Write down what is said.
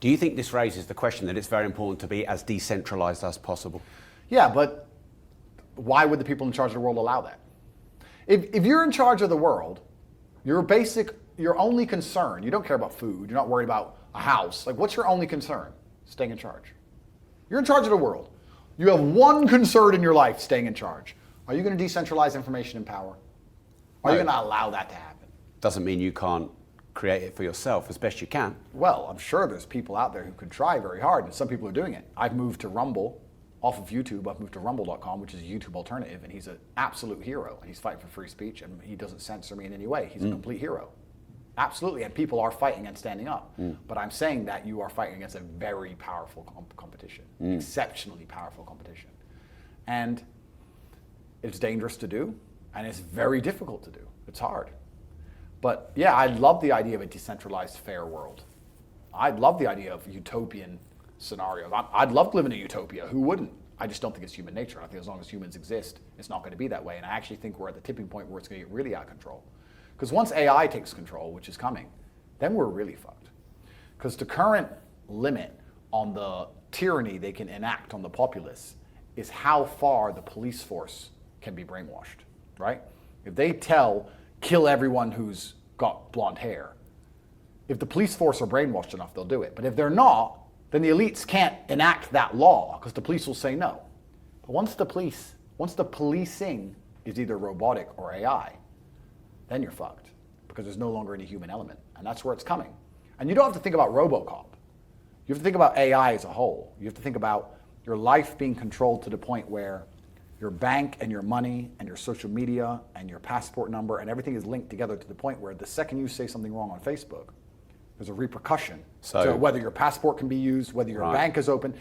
Do you think this raises the question that it's very important to be as decentralized as possible? Yeah, but why would the people in charge of the world allow that? If you're in charge of the world, your only concern, you don't care about food, you're not worried about a house. Like, what's your only concern? Staying in charge. You're in charge of the world. You have one concern in your life, staying in charge. Are you going to decentralize information and power? Are you going to allow that to happen? Doesn't mean you can't create it for yourself as best you can. Well, I'm sure there's people out there who could try very hard, and some people are doing it. I've moved to Rumble. Off of YouTube, I've moved to rumble.com, which is a YouTube alternative, and he's an absolute hero. He's fighting for free speech, and he doesn't censor me in any way. He's a complete hero. Absolutely, and people are fighting and standing up. But I'm saying that you are fighting against a very powerful competition, exceptionally powerful competition. And it's dangerous to do, and it's very difficult to do. It's hard. But yeah, I love the idea of a decentralized, fair world. I'd love the idea of utopian scenarios. I'd love to live in a utopia. Who wouldn't? I just don't think it's human nature. I think as long as humans exist, it's not going to be that way. And I actually think we're at the tipping point where it's going to get really out of control. Because once AI takes control, which is coming, then we're really fucked. Because the current limit on the tyranny they can enact on the populace is how far the police force can be brainwashed, right? If they kill everyone who's got blonde hair, if the police force are brainwashed enough, they'll do it. But if they're not, then the elites can't enact that law because the police will say no. But once the policing is either robotic or AI, then you're fucked because there's no longer any human element. And that's where it's coming. And you don't have to think about RoboCop. You have to think about AI as a whole. You have to think about your life being controlled to the point where your bank and your money and your social media and your passport number and everything is linked together to the point where the second you say something wrong on Facebook, there's a repercussion to whether your passport can be used, whether your bank is open.